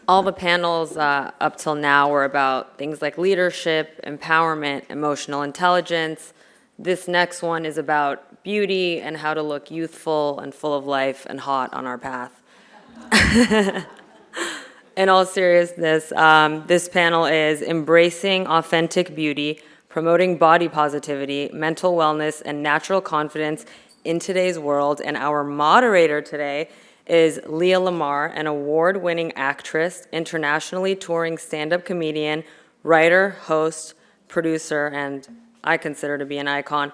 all the panels up till now were about things like leadership, empowerment, emotional intelligence. This next one is about beauty and how to look youthful and full of life and hot on our path. In all seriousness, this panel is Embracing Authentic Beauty, Promoting Body Positivity, Mental Wellness, and Natural Confidence in Today's World. And our moderator today is Leah Lamar, an award-winning actress, internationally touring stand-up comedian, writer, host, producer, and I consider to be an icon.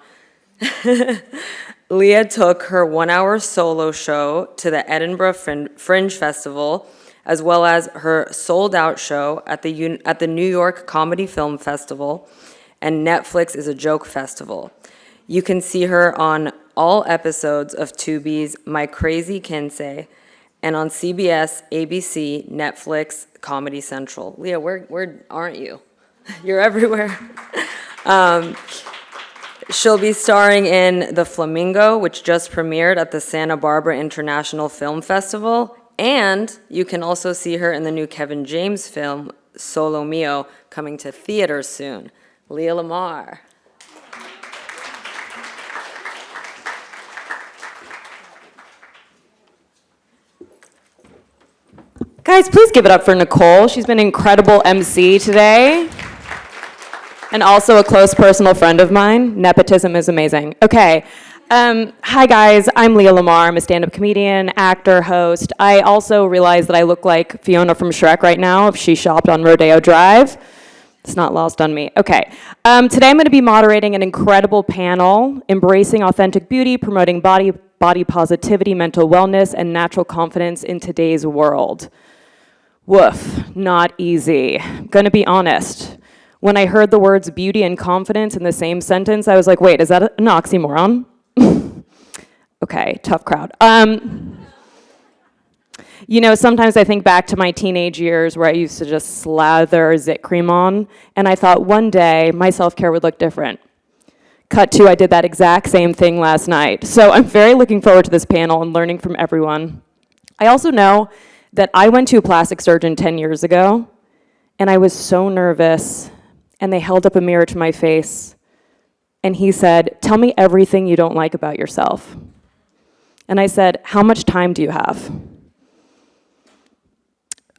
Leah took her one-hour solo show to the Edinburgh Fringe Festival, as well as her sold-out show at the New York Comedy Film Festival, and Netflix is a Joke Festival. You can see her on all episodes of Tubi's My Crazy Kinsey, and on CBS, ABC, Netflix, Comedy Central. Leah, where aren't you? You're everywhere. She'll be starring in The Flamingo, which just premiered at the Santa Barbara International Film Festival, and you can also see her in the new Kevin James film, Solo Mio, coming to theaters soon. Leah Lamar. Guys, please give it up for Nicole. She's been an incredible MC today. And also a close personal friend of mine. Nepotism is amazing. Okay. Hi guys, I'm Leah Lamar. I'm a stand-up comedian, actor, host. I also realize that I look like Fiona from Shrek right now if she shopped on Rodeo Drive. It's not lost on me. Okay. Today I'm going to be moderating an incredible panel, Embracing Authentic Beauty, Promoting Body Positivity, Mental Wellness, and Natural Confidence in Today's World. Woof, not easy. Gonna be honest. When I heard the words beauty and confidence in the same sentence, I was like, wait, is that an oxymoron? Okay, tough crowd. You know, sometimes I think back to my teenage years where I used to just slather zit cream on, and I thought one day my self-care would look different. Cut to, I did that exact same thing last night. So I'm very looking forward to this panel and learning from everyone. I also know that I went to a plastic surgeon 10 years ago, and I was so nervous, and they held up a mirror to my face, and he said, "Tell me everything you don't like about yourself." And I said, "How much time do you have?"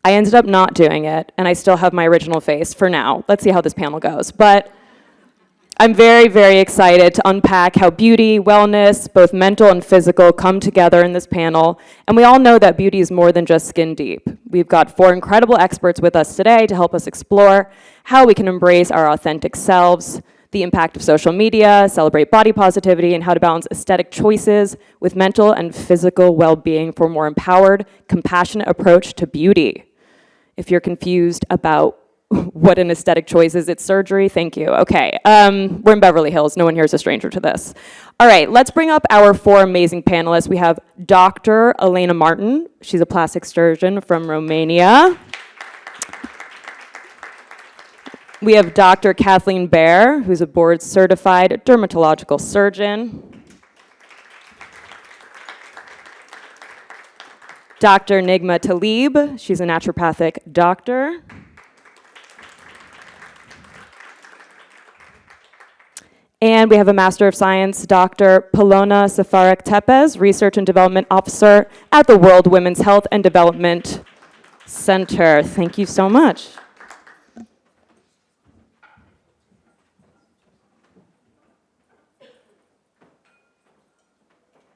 I ended up not doing it, and I still have my original face for now. Let's see how this panel goes. But I'm very, very excited to unpack how beauty, wellness, both mental and physical, come together in this panel. And we all know that beauty is more than just skin deep. We've got 4 incredible experts with us today to help us explore how we can embrace our authentic selves, the impact of social media, celebrate body positivity, and how to balance aesthetic choices with mental and physical well-being for a more empowered, compassionate approach to beauty. If you're confused about what an aesthetic choice is, it's surgery, thank you. Okay, we're in Beverly Hills, no one here is a stranger to this. All right, let's bring up our 4 amazing panelists. We have Dr. Elena Martin, she's a plastic surgeon from Romania. We have Dr. Kathleen Baer, who's a board-certified dermatological surgeon. Dr. Nigma Talib, she's a naturopathic doctor. And we have a Master of Science, Dr. Polona Safarek Tepes, Research and Development Officer at the World Women's Health and Development Center. Thank you so much.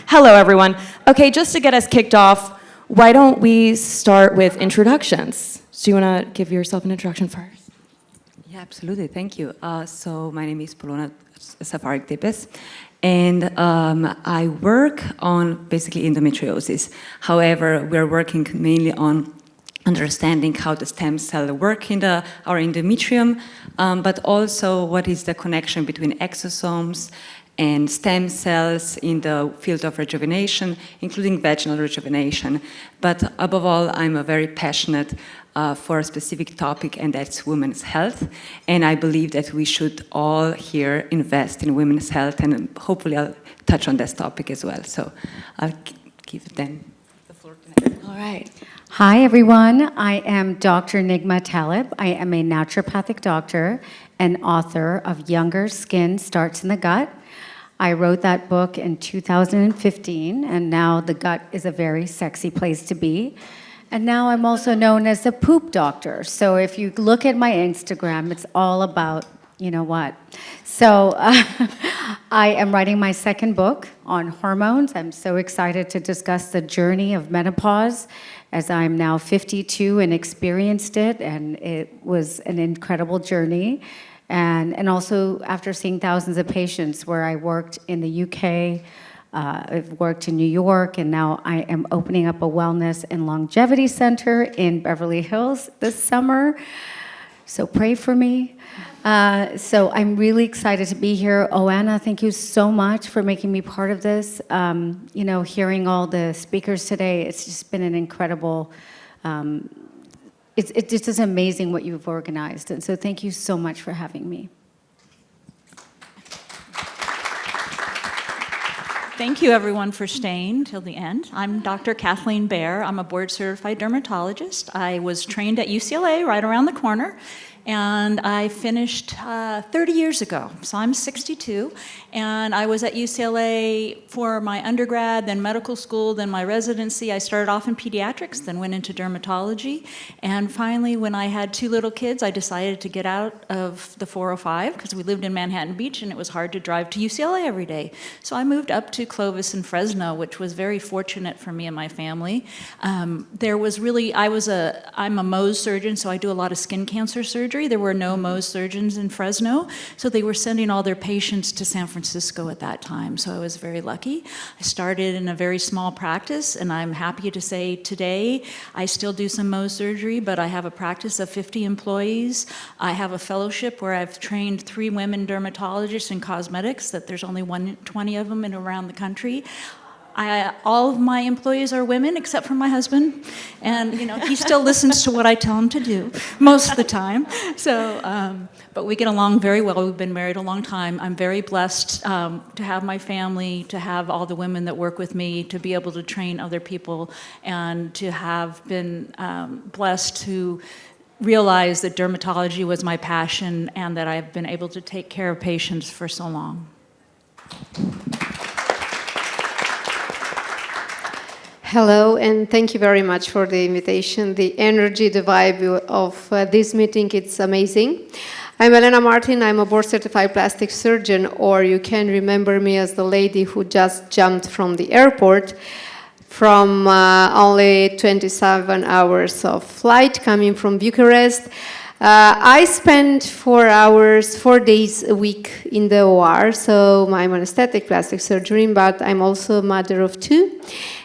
Hello, everyone. Okay, just to get us kicked off, why don't we start with introductions? Do you want to give yourself an introduction first? Yeah, absolutely. Thank you. So my name is Polona Safarek Tepes, and I work on basically endometriosis. However, we're working mainly on understanding how the stem cell work in our endometrium, but also what is the connection between exosomes and stem cells in the field of rejuvenation, including vaginal rejuvenation. But above all, I'm a very passionate for a specific topic, and that's women's health. And I believe that we should all here invest in women's health, and hopefully I'll touch on this topic as well. So I'll give then the floor to Natalie. All right. Hi, everyone. I am Dr. Nigma Talib. I am a naturopathic doctor and author of Younger Skin Starts in the Gut. I wrote that book in 2015, and now the gut is a very sexy place to be. And now I'm also known as the poop doctor. So if you look at my Instagram, it's all about you know what. So I am writing my second book on hormones. I'm so excited to discuss the journey of menopause, as I'm now 52 and experienced it, and it was an incredible journey. And also after seeing thousands of patients, where I worked in the UK, I've worked in New York, and now I am opening up a wellness and longevity center in Beverly Hills this summer. So pray for me. So I'm really excited to be here. Oana, thank you so much for making me part of this. You know, hearing all the speakers today, it's just been an incredible, it's just amazing what you've organized. And so thank you so much for having me. Thank you, everyone, for staying till the end. I'm Dr. Kathleen Baer. I'm a board-certified dermatologist. I was trained at UCLA right around the corner, and I finished 30 years ago. So I'm 62, and I was at UCLA for my undergrad, then medical school, then my residency. I started off in pediatrics, then went into dermatology, and finally, when I had 2 little kids, I decided to get out of the 405 because we lived in Manhattan Beach, and it was hard to drive to UCLA every day. So I moved up to Clovis and Fresno, which was very fortunate for me and my family. There was really, I'm a Mohs surgeon, so I do a lot of skin cancer surgery. There were no Mohs surgeons in Fresno, so they were sending all their patients to San Francisco at that time, so I was very lucky. I started in a very small practice, and I'm happy to say today I still do some Mohs surgery, but I have a practice of 50 employees. I have a fellowship where I've trained 3 women dermatologists in cosmetics, that there's only 20 of them in around the country. All of my employees are women except for my husband, and you know he still listens to what I tell him to do most of the time. So, but we get along very well. We've been married a long time. I'm very blessed to have my family, to have all the women that work with me, to be able to train other people, and to have been blessed to realize that dermatology was my passion and that I've been able to take care of patients for so long. Hello, and thank you very much for the invitation. The energy, the vibe of this meeting, it's amazing. I'm Elena Martin. I'm a board-certified plastic surgeon, or you can remember me as the lady who just jumped from the airport from only 27 hours of flight coming from Bucharest. I spend 4 days a week in the OR, so I'm an aesthetic plastic surgeon, but I'm also a mother of 2.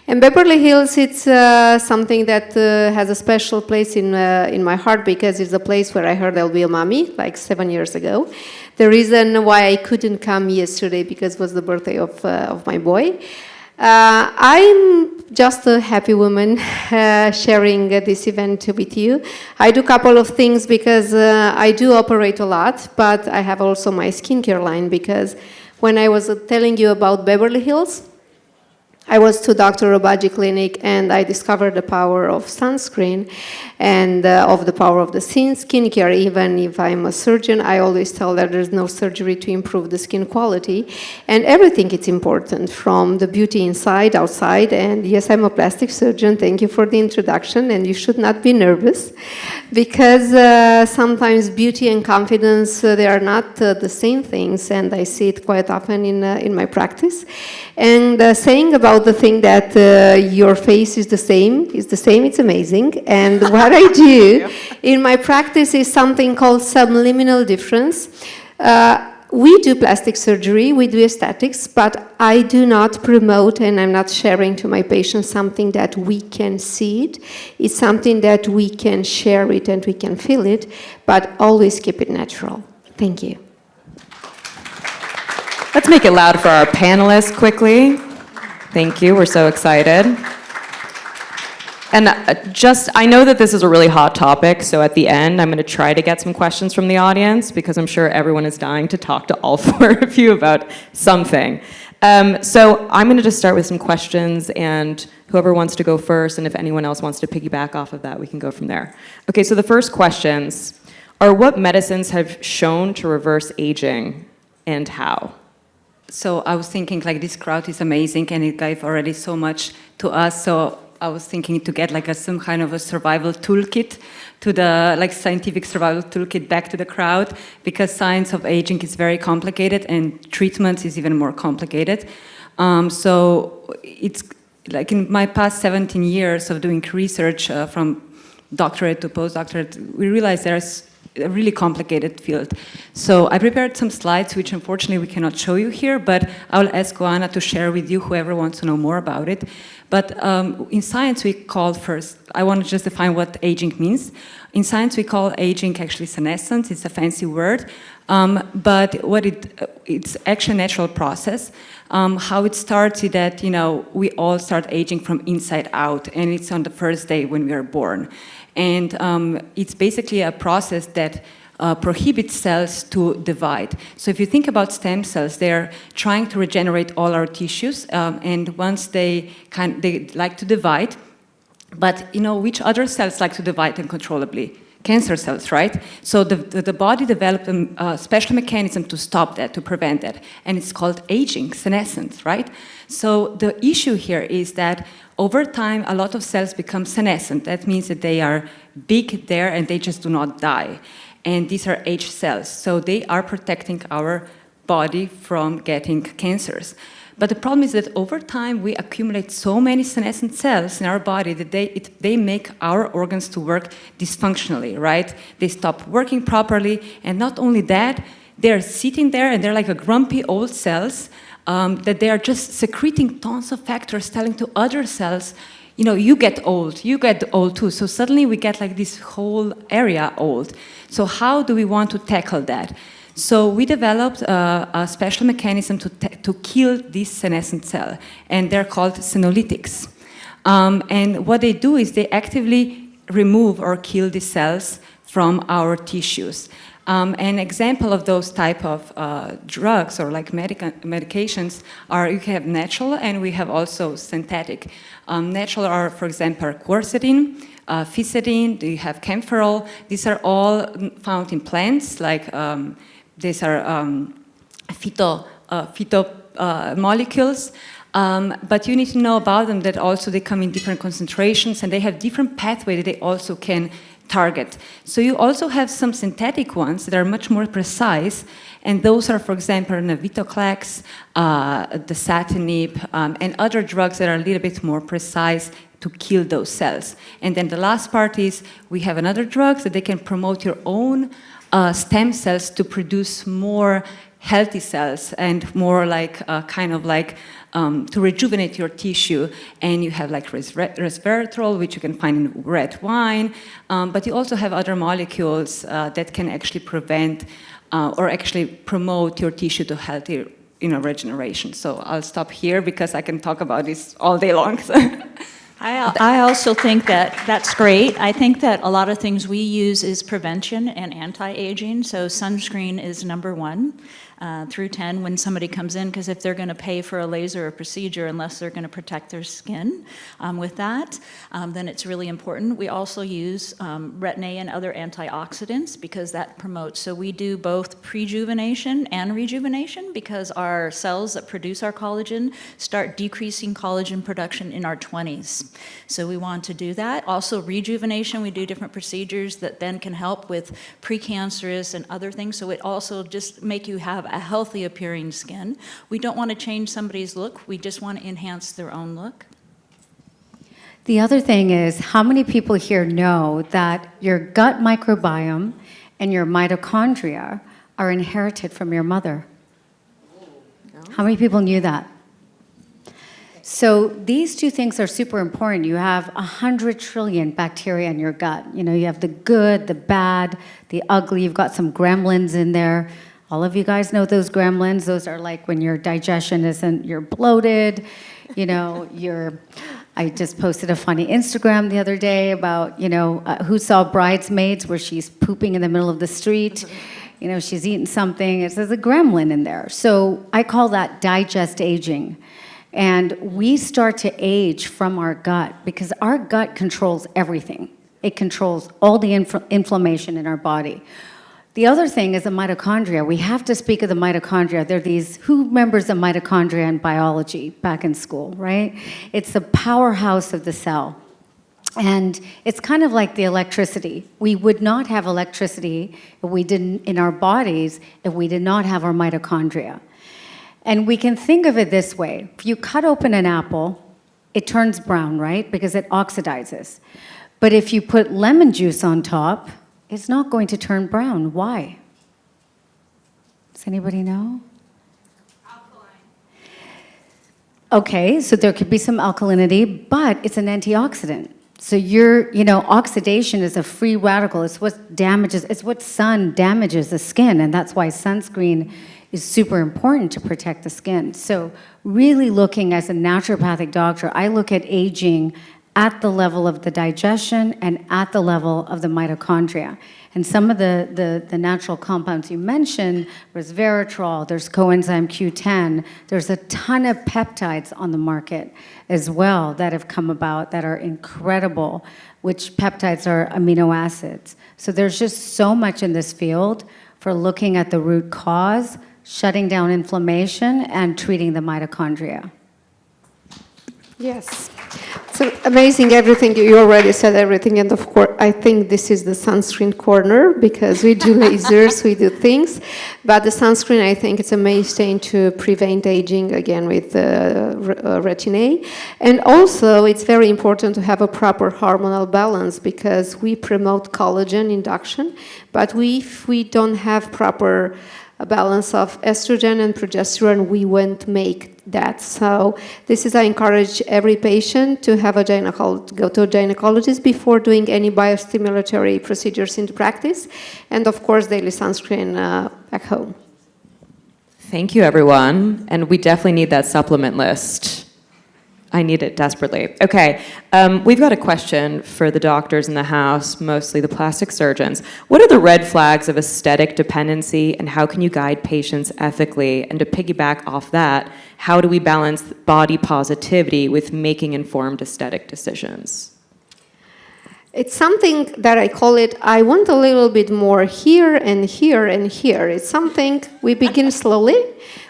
And Beverly Hills, it's something that has a special place in my heart, because it's a place where I heard I'll be a mommy, like 7 years ago. The reason why I couldn't come yesterday, because it was the birthday of my boy. I'm just a happy woman sharing this event with you. I do a couple of things because I do operate a lot, but I have also my skincare line, because when I was telling you about Beverly Hills, I was to Dr. Obagi Clinic, and I discovered the power of sunscreen and of the power of the skincare. Even if I'm a surgeon, I always tell that there's no surgery to improve the skin quality. And everything is important, from the beauty inside, outside. And yes, I'm a plastic surgeon. Thank you for the introduction. And you should not be nervous, because sometimes beauty and confidence, they are not the same things. And I see it quite often in my practice. And saying about the thing that your face is the same, it's amazing. And what I do in my practice is something called subliminal difference. We do plastic surgery, we do aesthetics, but I do not promote, and I'm not sharing to my patients something that we can see it. It's something that we can share it and we can feel it, but always keep it natural. Thank you. Let's make it loud for our panelists quickly. Thank you, we're so excited. And I know that this is a really hot topic, so at the end, I'm going to try to get some questions from the audience, because I'm sure everyone is dying to talk to all 4 of you about something. So I'm going to just start with some questions, and whoever wants to go first, and if anyone else wants to piggyback off of that, we can go from there. Okay, so the first questions are, what medicines have shown to reverse aging and how? So I was thinking, like, this crowd is amazing and it gave already so much to us. So I was thinking to get like some kind of a survival toolkit to the scientific survival toolkit back to the crowd, because science of aging is very complicated and treatment is even more complicated. So it's like in my past 17 years of doing research from doctorate to postdoctorate, we realized there's a really complicated field. So I prepared some slides, which unfortunately we cannot show you here, but I'll ask Goana to share with you, whoever wants to know more about it. But in science, we call first, I want to just define what aging means. In science, we call aging actually senescence. It's a fancy word, but what it's actually a natural process. How it starts is that, we all start aging from inside out, and it's on the first day when we are born. And it's basically a process that prohibits cells to divide. So if you think about stem cells, they're trying to regenerate all our tissues, and once they like to divide, but which other cells like to divide uncontrollably? Cancer cells, right? So the body developed a special mechanism to stop that, to prevent that, and it's called aging, senescence, right? So the issue here is that over time, a lot of cells become senescent. That means that they are big there and they just do not die. And these are aged cells, so they are protecting our body from getting cancers. But the problem is that over time, we accumulate so many senescent cells in our body that they make our organs to work dysfunctionally, right? They stop working properly, and not only that, they're sitting there and they're like a grumpy old cells that they are just secreting tons of factors telling to other cells, you get old too. So suddenly we get like this whole area old. So how do we want to tackle that? So we developed a special mechanism to kill this senescent cell, and they're called senolytics. And what they do is they actively remove or kill the cells from our tissues. An example of those type of drugs or like medications are, you have natural and we have also synthetic. Natural are, for example, quercetin, ficedin, you have camphorol. These are all found in plants, like these are phyto molecules. But you need to know about them that also they come in different concentrations and they have different pathways that they also can target. So you also have some synthetic ones that are much more precise, and those are, for example, navitoclax, dasatinib, and other drugs that are a little bit more precise to kill those cells. And then the last part is we have another drugs that they can promote your own stem cells to produce more healthy cells and more like to rejuvenate your tissue. And you have like resveratrol, which you can find in red wine, but you also have other molecules that can actually prevent or actually promote your tissue to healthy regeneration. So I'll stop here because I can talk about this all day long. I also think that that's great. I think that a lot of things we use is prevention and anti-aging. So sunscreen is number 1 through 10 when somebody comes in, because if they're going to pay for a laser or procedure, unless they're going to protect their skin with that, then it's really important. We also use retin-A and other antioxidants because that promotes. So we do both prejuvenation and rejuvenation because our cells that produce our collagen start decreasing collagen production in our 20s. So we want to do that. Also rejuvenation, we do different procedures that then can help with precancerous and other things. So it also just make you have a healthy appearing skin. We don't want to change somebody's look. We just want to enhance their own look. The other thing is, how many people here know that your gut microbiome and your mitochondria are inherited from your mother? How many people knew that? So these two things are super important. You have 100 trillion bacteria in your gut. You have the good, the bad, the ugly. You've got some gremlins in there. All of you guys know those gremlins. Those are like when your digestion you're bloated, I just posted a funny Instagram the other day about, who saw Bridesmaids where she's pooping in the middle of the street. she's eaten something, it says a gremlin in there. So I call that digest aging. And we start to age from our gut because our gut controls everything. It controls all the inflammation in our body. The other thing is the mitochondria. We have to speak of the mitochondria. They're these, who remembers the mitochondria in biology back in school, right? It's the powerhouse of the cell. And it's kind of like the electricity. We would not have electricity if we didn't, in our bodies, if we did not have our mitochondria. And we can think of it this way. If you cut open an apple, it turns brown, right? Because it oxidizes. But if you put lemon juice on top, it's not going to turn brown. Why? Does anybody know? Okay, so there could be some alkalinity, but it's an antioxidant. So oxidation is a free radical. It's what sun damages the skin, and that's why sunscreen is super important to protect the skin. So really looking as a naturopathic doctor, I look at aging at the level of the digestion and at the level of the mitochondria. And some of the natural compounds you mentioned, resveratrol, there's coenzyme Q10, there's a ton of peptides on the market as well that have come about that are incredible, which peptides are amino acids. So there's just so much in this field for looking at the root cause, shutting down inflammation, and treating the mitochondria. Yes. So amazing everything. You already said everything. And of course, I think this is the sunscreen corner because we do lasers, we do things. But the sunscreen, I think it's amazing to prevent aging again with retin A. And also, it's very important to have a proper hormonal balance because we promote collagen induction. But if we don't have proper balance of estrogen and progesterone, we won't make that. So this is, I encourage every patient to have go to a gynecologist before doing any biostimulatory procedures into practice. And of course, daily sunscreen back home. Thank you, everyone. And we definitely need that supplement list. I need it desperately. Okay, we've got a question for the doctors in the house, mostly the plastic surgeons. What are the red flags of aesthetic dependency, and how can you guide patients ethically? And to piggyback off that, how do we balance body positivity with making informed aesthetic decisions? It's something that I call it, I want a little bit more here and here and here. It's something we begin slowly.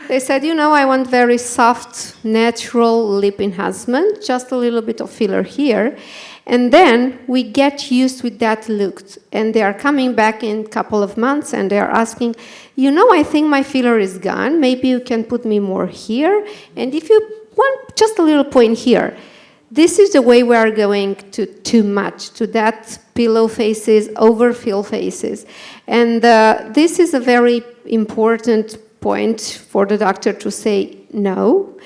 They said, I want very soft, natural lip enhancement, just a little bit of filler here. And then we get used with that look. And they are coming back in a couple of months and they are asking, I think my filler is gone. Maybe you can put me more here. And if you want just a little point here, this is the way we are going to too much, to that pillow faces, overfill faces. And this is a very important point for the doctor to say, no,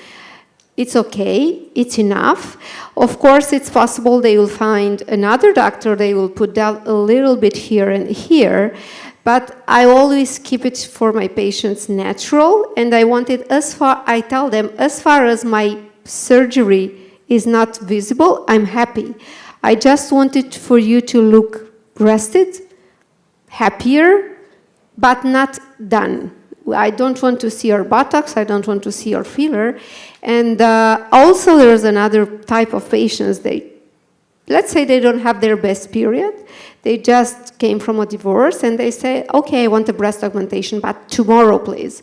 it's okay, it's enough. Of course, it's possible they will find another doctor, they will put that a little bit here and here, but I always keep it for my patients natural, and I tell them, as far as my surgery is not visible, I'm happy. I just wanted for you to look rested, happier, but not done. I don't want to see your buttocks, I don't want to see your filler. And also there's another type of patients, let's say they don't have their best period, they just came from a divorce and they say, okay, I want a breast augmentation, but tomorrow, please.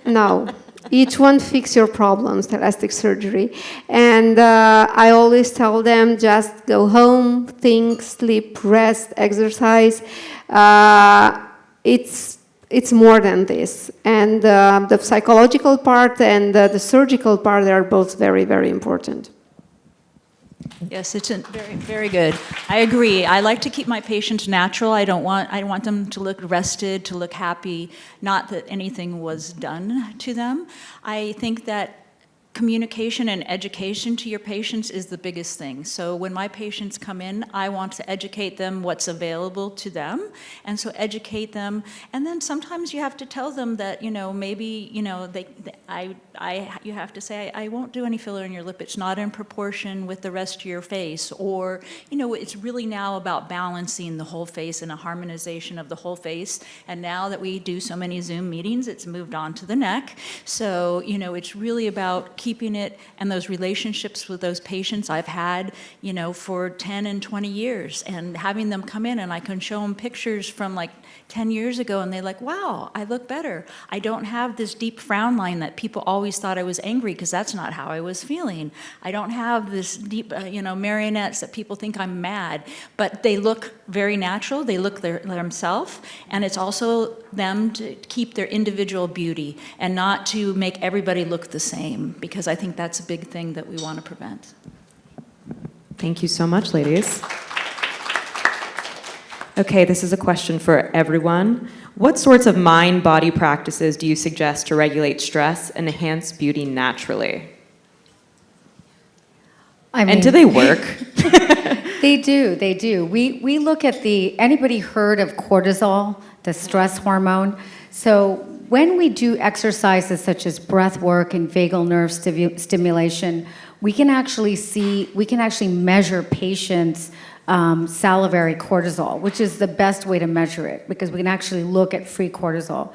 No, it won't fix your problems, plastic surgery. And I always tell them, just go home, think, sleep, rest, exercise. It's more than this. And the psychological part and the surgical part, they are both very, very important. Yes, it's very, very good. I agree. I like to keep my patients natural. I want them to look rested, to look happy, not that anything was done to them. I think that communication and education to your patients is the biggest thing. So when my patients come in, I want to educate them what's available to them, and so educate them. And then sometimes you have to tell them that, maybe, you have to say, I won't do any filler in your lip. It's not in proportion with the rest of your face. Or, it's really now about balancing the whole face and a harmonization of the whole face. And now that we do so many Zoom meetings, it's moved on to the neck. So, it's really about keeping it and those relationships with those patients I've had, for 10 and 20 years, and having them come in and I can show them pictures from like 10 years ago and they're like, wow, I look better. I don't have this deep frown line that people always thought I was angry, because that's not how I was feeling. I don't have this deep, marionettes that people think I'm mad, but they look very natural. They look themselves, and it's also them to keep their individual beauty and not to make everybody look the same, because I think that's a big thing that we want to prevent. Thank you so much, ladies. Okay, this is a question for everyone. What sorts of mind-body practices do you suggest to regulate stress and enhance beauty naturally? And do they work? They do. We look at anybody heard of cortisol, the stress hormone? So when we do exercises such as breath work and vagal nerve stimulation, we can actually measure patients' salivary cortisol, which is the best way to measure it, because we can actually look at free cortisol.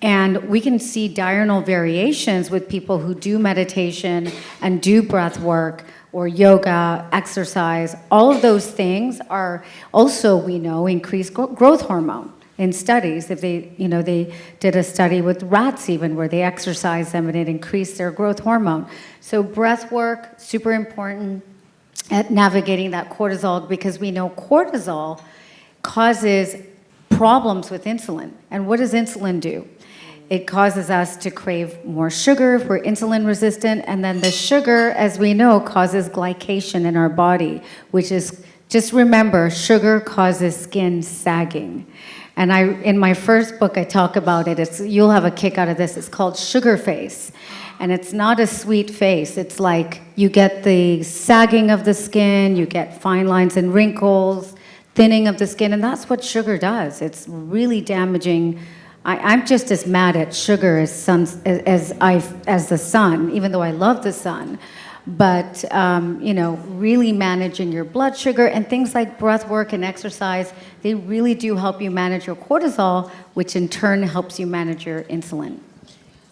And we can see diurnal variations with people who do meditation and do breath work or yoga, exercise. All of those things are also, we know, increase growth hormone in studies. If they did a study with rats even, where they exercised them and it increased their growth hormone. So breath work, super important at navigating that cortisol, because we know cortisol causes problems with insulin. And what does insulin do? It causes us to crave more sugar if we're insulin resistant, and then the sugar, as we know, causes glycation in our body, which is, just remember, sugar causes skin sagging. And in my first book, I talk about it. You'll have a kick out of this. It's called Sugar Face. And it's not a sweet face. It's like you get the sagging of the skin, you get fine lines and wrinkles, thinning of the skin, and that's what sugar does. It's really damaging. I'm just as mad at sugar as the sun, even though I love the sun. But really managing your blood sugar and things like breath work and exercise, they really do help you manage your cortisol, which in turn helps you manage your insulin.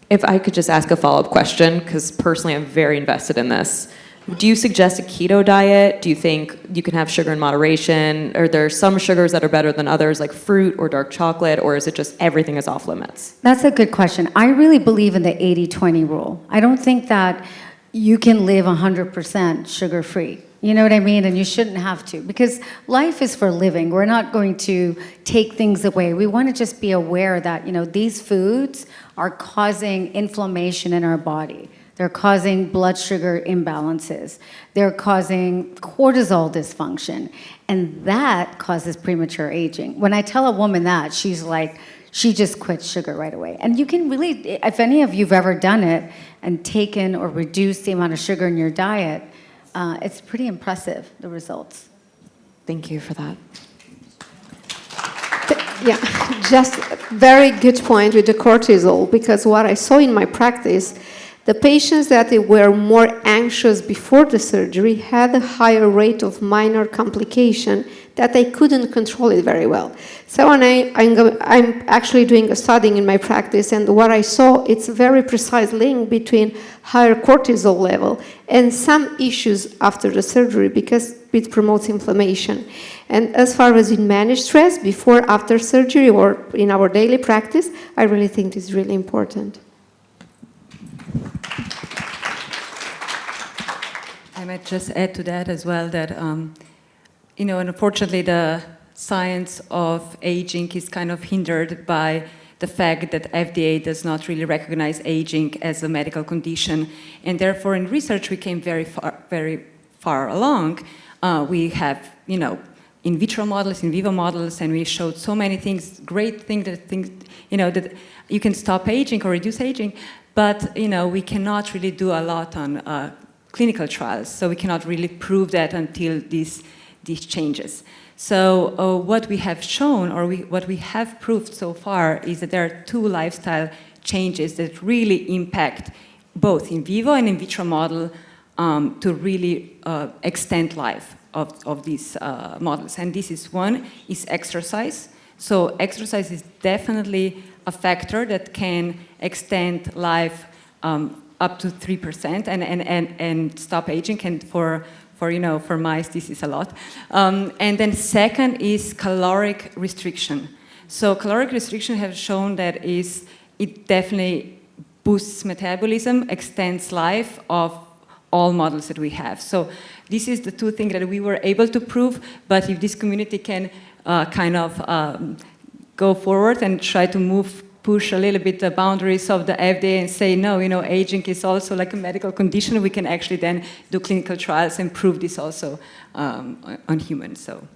If I could just ask a follow-up question, because personally I'm very invested in this. Do you suggest a keto diet? Do you think you can have sugar in moderation? Are there some sugars that are better than others, like fruit or dark chocolate, or is it just everything is off limits? That's a good question. I really believe in the 80-20 rule. I don't think that you can live 100% sugar-free. You know what I mean? And you shouldn't have to, because life is for living. We're not going to take things away. We want to just be aware that, these foods are causing inflammation in our body. They're causing blood sugar imbalances. They're causing cortisol dysfunction. And that causes premature aging. When I tell a woman that, she's like, she just quits sugar right away. And you can really, if any of you've ever done it and taken or reduced the amount of sugar in your diet, it's pretty impressive, the results. Thank you for that. Yeah, just very good point with the cortisol, because what I saw in my practice, the patients that they were more anxious before the surgery had a higher rate of minor complication that they couldn't control it very well. So when I'm actually doing a study in my practice, and what I saw, it's a very precise link between higher cortisol level and some issues after the surgery, because it promotes inflammation. And as far as we manage stress before, after surgery, or in our daily practice, I really think it's really important. I might just add to that as well that, unfortunately, the science of aging is kind of hindered by the fact that FDA does not really recognize aging as a medical condition, and therefore, in research, we came very far along. We have, in vitro models, in vivo models, and we showed so many things, great things that that you can stop aging or reduce aging. But we cannot really do a lot on clinical trials, so we cannot really prove that until these changes. So what we have shown, or what we have proved so far, is that there are 2 lifestyle changes that really impact both in vivo and in vitro model to really extend life of these models. And this is one, is exercise. So exercise is definitely a factor that can extend life up to 3% and stop aging. And for mice, this is a lot. And then second is caloric restriction. So caloric restriction has shown that it definitely boosts metabolism, extends life of all models that we have. So this is the 2 things that we were able to prove, but if this community can go forward and try to push a little bit the boundaries of the FDA and say, no, aging is also like a medical condition, we can actually then do clinical trials and prove this also on humans. So.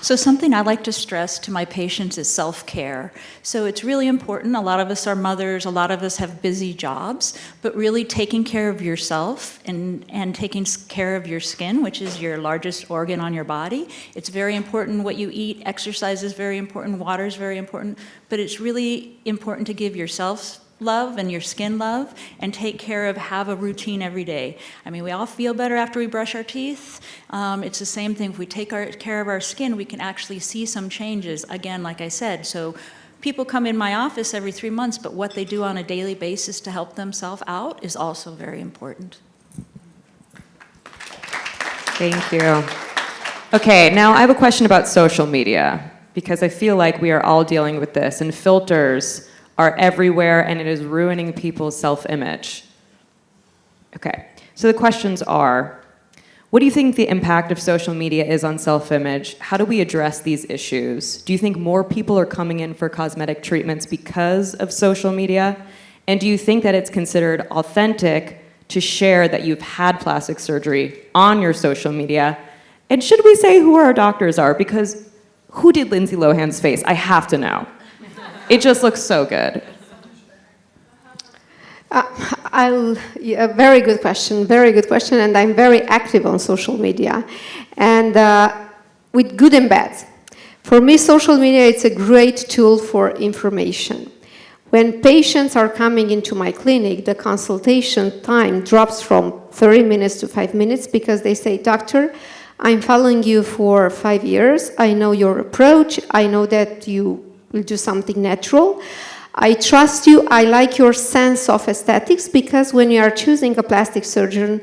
So something I like to stress to my patients is self-care. So it's really important. A lot of us are mothers, a lot of us have busy jobs, but really taking care of yourself and taking care of your skin, which is your largest organ on your body. It's very important what you eat. Exercise is very important. Water is very important. But it's really important to give yourself love and your skin love and have a routine every day. I mean, we all feel better after we brush our teeth. It's the same thing. If we take care of our skin, we can actually see some changes. Again, like I said, so people come in my office every 3 months, but what they do on a daily basis to help themselves out is also very important. Thank you. Okay, now I have a question about social media, because I feel like we are all dealing with this, and filters are everywhere, and it is ruining people's self-image. Okay, so the questions are, what do you think the impact of social media is on self-image? How do we address these issues? Do you think more people are coming in for cosmetic treatments because of social media? And do you think that it's considered authentic to share that you've had plastic surgery on your social media? And should we say who our doctors are? Because who did Lindsay Lohan's face? I have to know. It just looks so good. Very good question, and I'm very active on social media, and with good and bad. For me, social media, it's a great tool for information. When patients are coming into my clinic, the consultation time drops from 30 minutes to 5 minutes because they say, "Doctor, I'm following you for 5 years. I know your approach. I know that you will do something natural. I trust you. I like your sense of aesthetics," because when you are choosing a plastic surgeon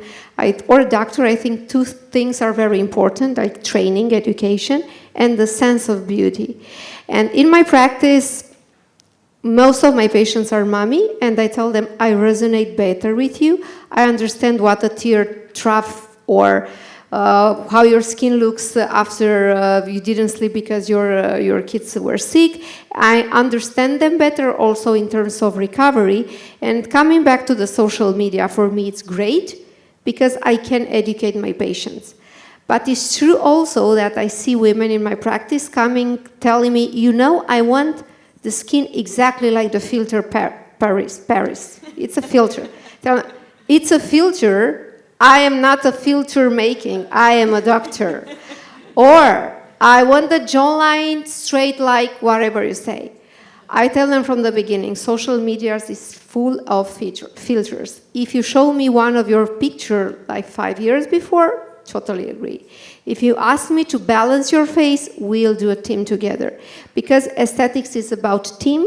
or a doctor, I think 2 things are very important, like training, education, and the sense of beauty. And in my practice, most of my patients are mommy, and I tell them, I resonate better with you. I understand what a tear trough or how your skin looks after you didn't sleep because your kids were sick. I understand them better also in terms of recovery. And coming back to the social media, for me it's great because I can educate my patients. But it's true also that I see women in my practice coming, telling me, I want the skin exactly like the filter Paris. It's a filter. It's a filter. I am not a filter making, I am a doctor. Or, I want the jawline straight like whatever you say. I tell them from the beginning, social media is full of filters. If you show me one of your picture like 5 years before, totally agree. If you ask me to balance your face, we'll do a team together. Because aesthetics is about team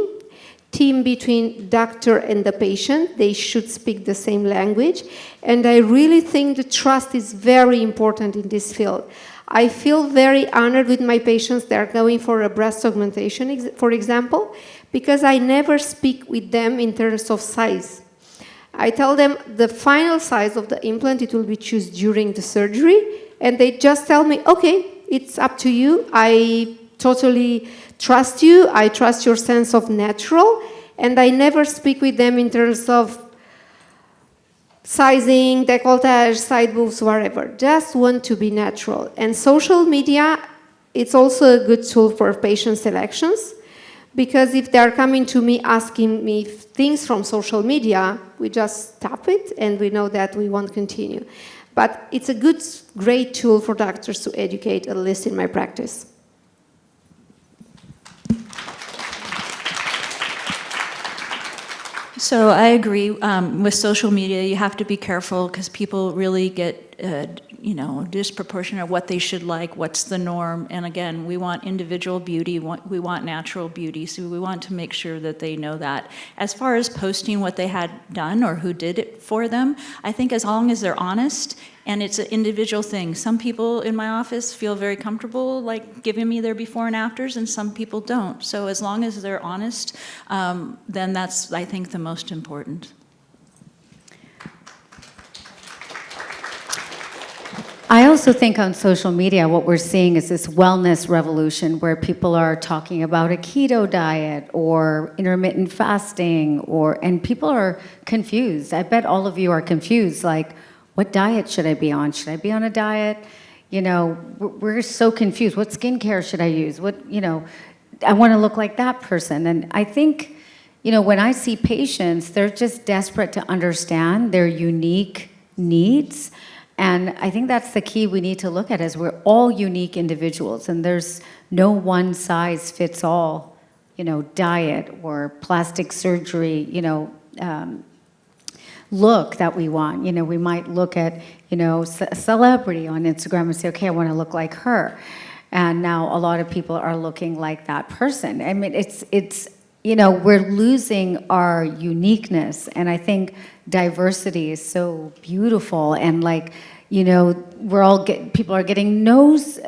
between doctor and the patient. They should speak the same language. And I really think the trust is very important in this field. I feel very honored with my patients that are going for a breast augmentation, for example, because I never speak with them in terms of size. I tell them the final size of the implant, it will be chosen during the surgery, and they just tell me, okay, it's up to you. I totally trust you. I trust your sense of natural, and I never speak with them in terms of sizing, décolletage, side boobs, whatever. Just want to be natural. And social media, it's also a good tool for patient selections Because if they're coming to me asking me things from social media, we just stop it and we know that we won't continue. But it's a great tool for doctors to educate, at least in my practice. So I agree with social media. You have to be careful because people really get, disproportionate what they should like, what's the norm. And again, we want individual beauty, we want natural beauty, so we want to make sure that they know that. As far as posting what they had done or who did it for them, I think as long as they're honest, and it's an individual thing. Some people in my office feel very comfortable like giving me their before and afters, and some people don't. So as long as they're honest, then that's, I think, the most important. I also think on social media, what we're seeing is this wellness revolution where people are talking about a keto diet or intermittent fasting, and people are confused. I bet all of you are confused, like, what diet should I be on? Should I be on a diet? We're so confused. What skincare should I use? I want to look like that person. And I think, when I see patients, they're just desperate to understand their unique needs. And I think that's the key we need to look at, is we're all unique individuals, and there's no one size fits all, diet or plastic surgery, look that we want. We might look at, a celebrity on Instagram and say, okay, I want to look like her. And now a lot of people are looking like that person. I mean, it's we're losing our uniqueness. And I think diversity is so beautiful. And people are getting nose,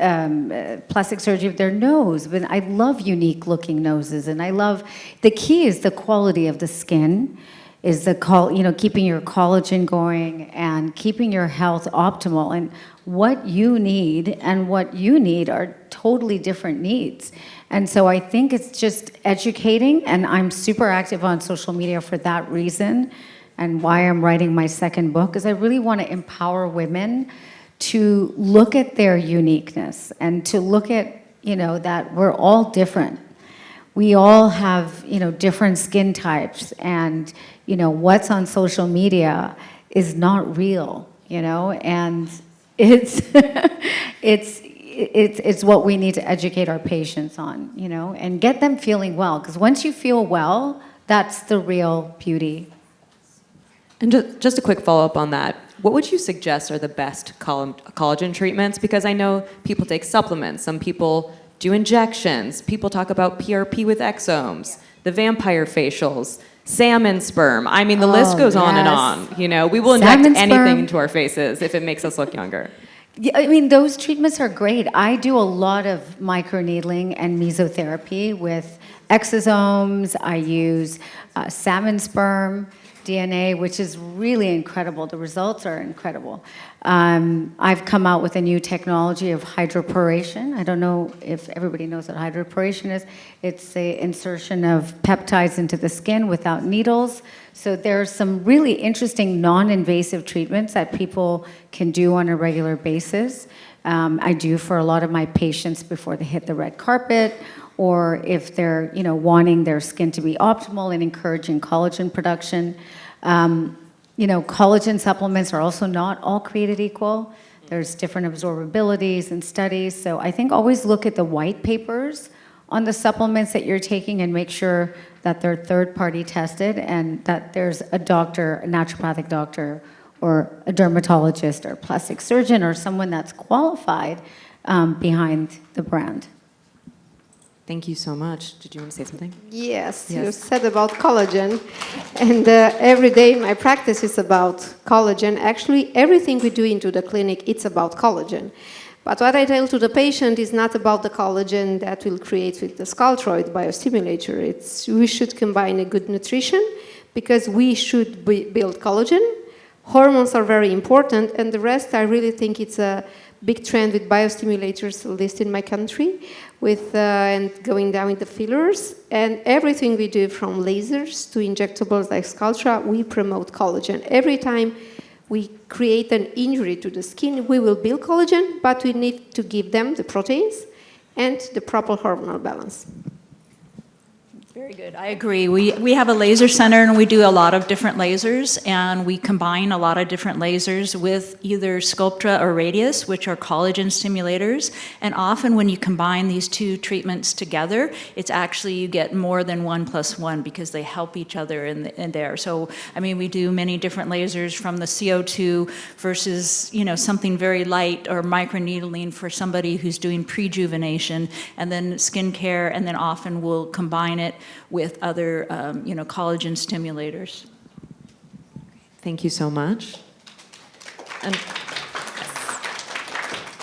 plastic surgery of their nose. But I love unique looking noses. And the key is the quality of the skin, is keeping your collagen going and keeping your health optimal. And what you need and what you need are totally different needs. And so I think it's just educating, and I'm super active on social media for that reason, and why I'm writing my second book, is I really want to empower women to look at their uniqueness and to look at, that we're all different. We all have, different skin types, and, what's on social media is not real, and it's, it's what we need to educate our patients on, and get them feeling well, because once you feel well, that's the real beauty. And just a quick follow-up on that. What would you suggest are the best collagen treatments? Because I know people take supplements. Some people do injections. People talk about PRP with exomes, the vampire facials, salmon sperm. I mean, the list goes on and on. We will inject Salmon anything sperm. into our faces if it makes us look younger. Yeah, I mean, those treatments are great. I do a lot of microneedling and mesotherapy with exosomes. I use salmon sperm DNA, which is really incredible. The results are incredible. I've come out with a new technology of hydroporation. I don't know if everybody knows what hydroporation is. It's the insertion of peptides into the skin without needles. So there's some really interesting non-invasive treatments that people can do on a regular basis. I do for a lot of my patients before they hit the red carpet, or if they're wanting their skin to be optimal and encouraging collagen production. Collagen supplements are also not all created equal. There's different absorbabilities and studies. So I think always look at the white papers on the supplements that you're taking and make sure that they're third-party tested and that there's a doctor, a naturopathic doctor, or a dermatologist or a plastic surgeon or someone that's qualified behind the brand. Thank you so much. Did you want to say something? Yes, you said about collagen. And every day my practice is about collagen. Actually, everything we do into the clinic, it's about collagen. But what I tell to the patient is not about the collagen that we'll create with the Scaltroid biostimulator. We should combine a good nutrition because we should build collagen. Hormones are very important, and the rest I really think it's a big trend with biostimulators, at least in my country, with and going down with the fillers. And everything we do from lasers to injectables like Sculptra, we promote collagen. Every time we create an injury to the skin, we will build collagen, but we need to give them the proteins and the proper hormonal balance. Very good. I agree. We have a laser center and we do a lot of different lasers, and we combine a lot of different lasers with either Sculptra or Radius, which are collagen stimulators. And often when you combine these two treatments together, it's actually you get more than 1+1 because they help each other in there. So, I mean, we do many different lasers from the CO2 versus, you know, something very light or microneedling for somebody who's doing prejuvenation, and then skincare, and then often we'll combine it with other, you know, collagen stimulators. Thank you so much.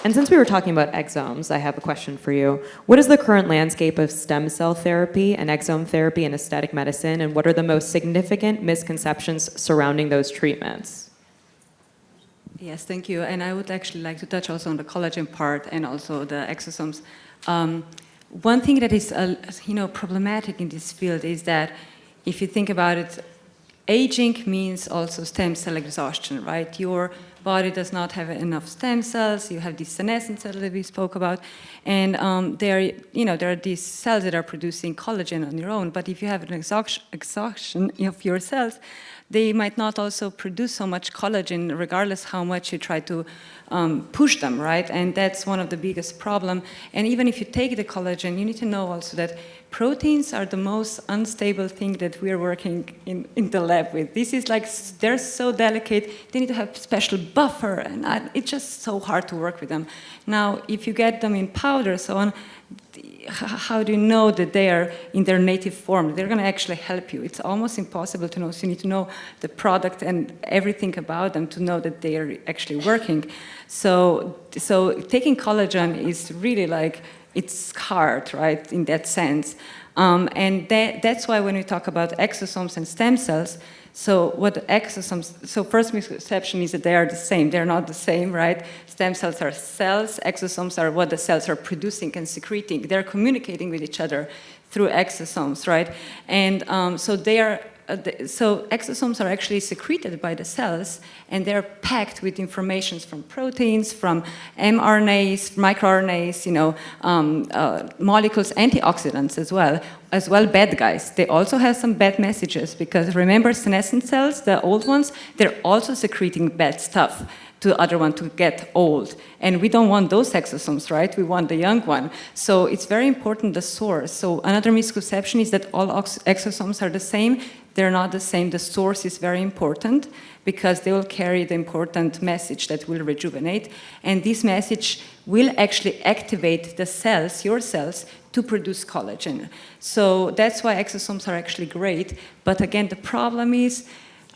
And since we were talking about exomes, I have a question for you. What is the current landscape of stem cell therapy and exome therapy in aesthetic medicine, and what are the most significant misconceptions surrounding those treatments? Yes, thank you. And I would actually like to touch also on the collagen part and also the exosomes. One thing that is, you know, problematic in this field is that if you think about it, aging means also stem cell exhaustion, right? Your body does not have enough stem cells. You have these senescent cells that we spoke about, and there are these cells that are producing collagen on your own. But if you have an exhaustion of your cells, they might not also produce so much collagen, regardless how much you try to push them, right? And that's one of the biggest problem. And even if you take the collagen, you need to know also that proteins are the most unstable thing that we're working in the lab with. This is like, they're so delicate, they need to have special buffer, and it's just so hard to work with them. Now, if you get them in powder, so on, how do you know that they are in their native form? They're going to actually help you. It's almost impossible to know, so you need to know the product and everything about them to know that they are actually working. So taking collagen is really like, it's hard, right, in that sense. And that's why when we talk about exosomes and stem cells, so what exosomes, so first misconception is that they are the same. They're not the same, right? Stem cells are cells, exosomes are what the cells are producing and secreting. They're communicating with each other through exosomes, right? And so they are, so exosomes are actually secreted by the cells, and they're packed with information from proteins, from mRNAs, microRNAs, you know, molecules, antioxidants as well bad guys. They also have some bad messages, because remember senescent cells, the old ones, they're also secreting bad stuff to the other one to get old. And we don't want those exosomes, right? We want the young one. So it's very important, the source. So another misconception is that all exosomes are the same. They're not the same. The source is very important, because they will carry the important message that will rejuvenate. And this message will actually activate the cells, your cells, to produce collagen. So that's why exosomes are actually great. But again, the problem is,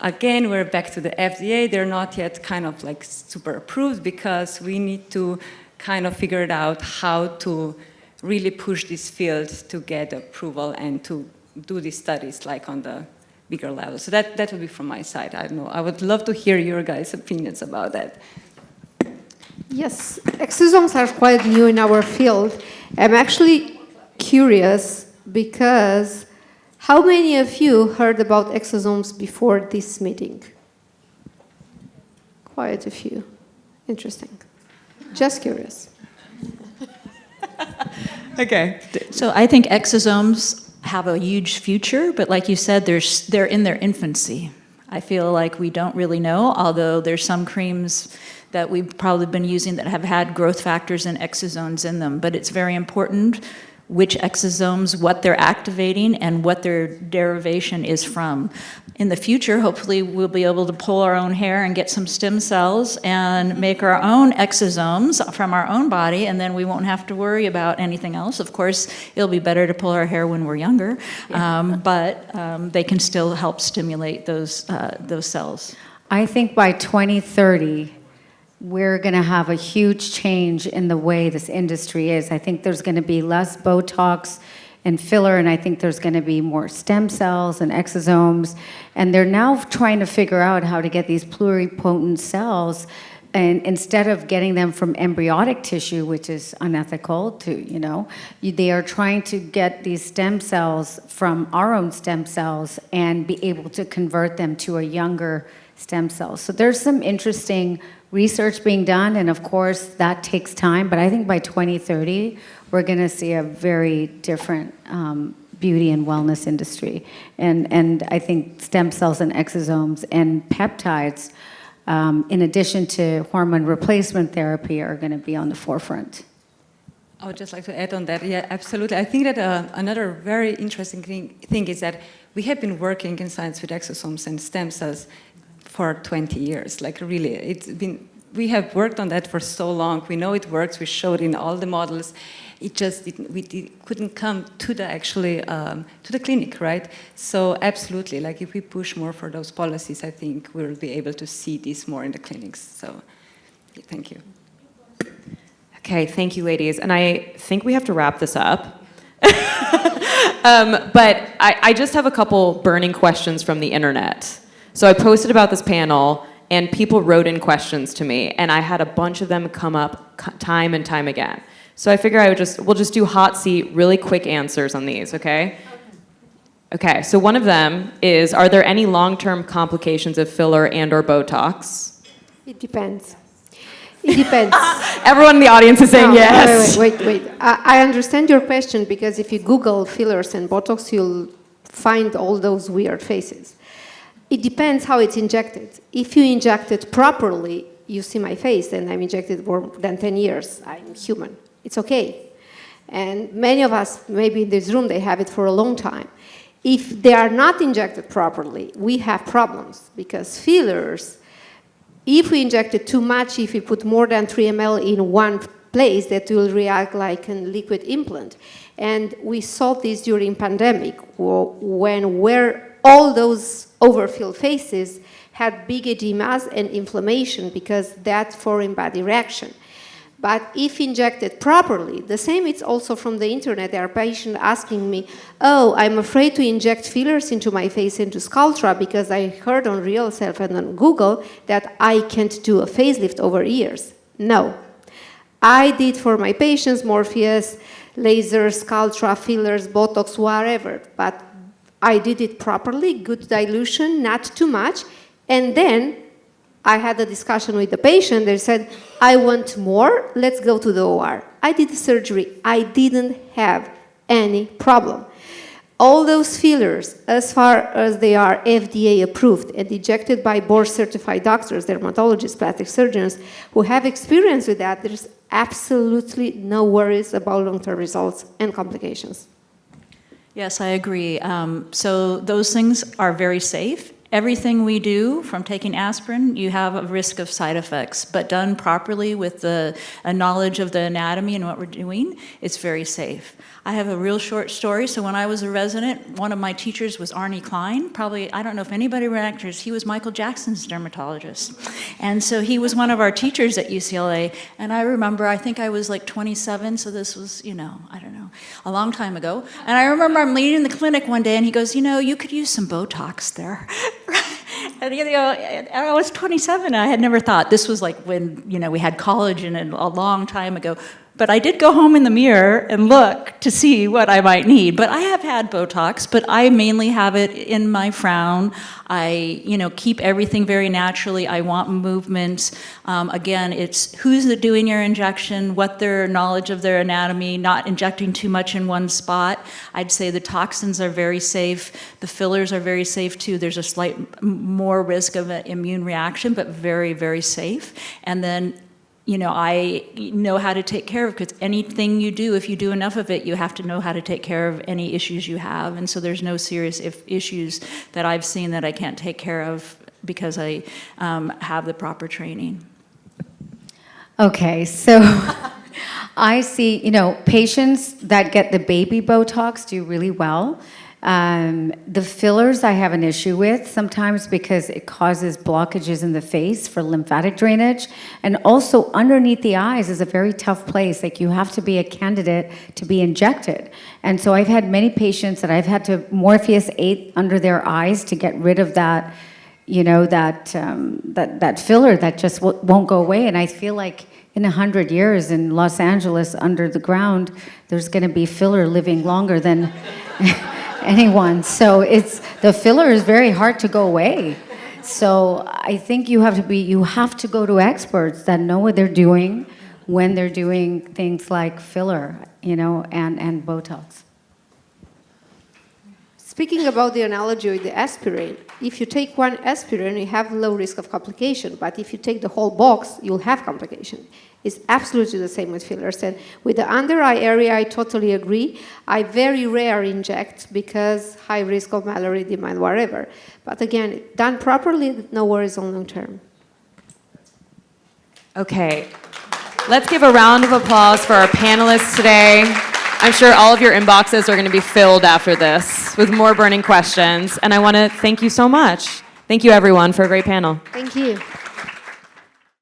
again, we're back to the FDA. They're not yet kind of like super approved, because we need to kind of figure it out how to really push this field to get approval and to do these studies like on the bigger level. So that would be from my side. I don't know. I would love to hear your guys' opinions about that. Yes, exosomes are quite new in our field. I'm actually curious because how many of you heard about exosomes before this meeting? Quite a few. Interesting. Just curious. Okay. So I think exosomes have a huge future, but like you said, they're in their infancy. I feel like we don't really know, although there's some creams that we've probably been using that have had growth factors and exosomes in them, but it's very important which exosomes, what they're activating, and what their derivation is from. In the future, hopefully, we'll be able to pull our own hair and get some stem cells and make our own exosomes from our own body, and then we won't have to worry about anything else. Of course, it'll be better to pull our hair when we're younger, but they can still help stimulate those cells. I think by 2030, we're going to have a huge change in the way this industry is. I think there's going to be less Botox and filler, and I think there's going to be more stem cells and exosomes. And they're now trying to figure out how to get these pluripotent cells, and instead of getting them from embryonic tissue, which is unethical to, they are trying to get these stem cells from our own stem cells and be able to convert them to a younger stem cell. So there's some interesting research being done, and of course that takes time, but I think by 2030 we're going to see a very different beauty and wellness industry. And I think stem cells and exosomes and peptides, in addition to hormone replacement therapy, are going to be on the forefront. I would just like to add on that. Yeah, absolutely. I think that another very interesting thing is that we have been working in science with exosomes and stem cells for 20 years. Like really, we have worked on that for so long. We know it works. We showed in all the models. It just couldn't come to the clinic, right? So absolutely, like if we push more for those policies, I think we'll be able to see this more in the clinics. So thank you. Okay, thank you, ladies. And I think we have to wrap this up. But I just have a couple burning questions from the internet. So I posted about this panel, and people wrote in questions to me, and I had a bunch of them come up time and time again. So I figure we'll just do hot seat, really quick answers on these, okay? Okay, so one of them is, are there any long-term complications of filler and/or Botox? It depends. It depends. Everyone in the audience is saying No, yes. wait. I understand your question, because if you Google fillers and Botox, you'll find all those weird faces. It depends how it's injected. If you inject it properly, you see my face, and I'm injected for more than 10 years. I'm human. It's okay. And many of us, maybe in this room, they have it for a long time. If they are not injected properly, we have problems, because fillers, if we inject it too much, if we put more than 3 ml in one place, that will react like a liquid implant. And we saw this during pandemic, where all those overfilled faces had big edemas and inflammation, because that's foreign body reaction. But if injected properly, the same it's also from the internet. There are patients asking me, oh, I'm afraid to inject fillers into my face, into Sculptra, because I heard on Real Self and on Google that I can't do a facelift over years. No. I did for my patients Morpheus, laser, Sculptra, fillers, Botox, whatever. But I did it properly, good dilution, not too much. And then I had a discussion with the patient. They said, I want more, let's go to the OR. I did the surgery. I didn't have any problem. All those fillers, as far as they are FDA approved and injected by board-certified doctors, dermatologists, plastic surgeons, who have experience with that, there's absolutely no worries about long-term results and complications. Yes, I agree. So those things are very safe. Everything we do, from taking aspirin, you have a risk of side effects, but done properly with a knowledge of the anatomy and what we're doing, it's very safe. I have a real short story. So when I was a resident, one of my teachers was Arnie Klein. Probably, I don't know if anybody remembers, he was Michael Jackson's dermatologist. And so he was one of our teachers at UCLA. And I remember, I think I was like 27, so this was, I don't know, a long time ago. And I remember I'm leaving the clinic one day, and he goes, you could use some Botox there. And I was 27. I had never thought. This was like when we had college, and a long time ago. But I did go home in the mirror and look to see what I might need. But I have had Botox, but I mainly have it in my frown. I, keep everything very naturally. I want movement. Again, it's who's doing your injection, what their knowledge of their anatomy, not injecting too much in one spot. I'd say the toxins are very safe. The fillers are very safe too. There's a slight more risk of an immune reaction, but very, very safe. And then I know how to take care of, because anything you do, if you do enough of it, you have to know how to take care of any issues you have. And so there's no serious issues that I've seen that I can't take care of because I have the proper training. Okay, so I see, patients that get the baby Botox do really well. The fillers I have an issue with sometimes, because it causes blockages in the face for lymphatic drainage. And also underneath the eyes is a very tough place. Like, you have to be a candidate to be injected. And so I've had many patients that I've had to Morpheus 8 under their eyes to get rid of that, that filler that just won't go away. And I feel like in 100 years in Los Angeles under the ground, there's going to be filler living longer than anyone. So the filler is very hard to go away. So I think you have to go to experts that know what they're doing when they're doing things like filler, and Botox. Speaking about the analogy with the aspirin, if you take one aspirin, you have low risk of complication, but if you take the whole box, you'll have complication. It's absolutely the same with fillers. And with the under eye area, I totally agree. I very rare inject because high risk of mallory, demand, whatever. But again, done properly, no worries on long term. Okay, let's give a round of applause for our panelists today. I'm sure all of your inboxes are going to be filled after this with more burning questions, and I want to thank you so much. Thank you, everyone, for a great panel. Thank you.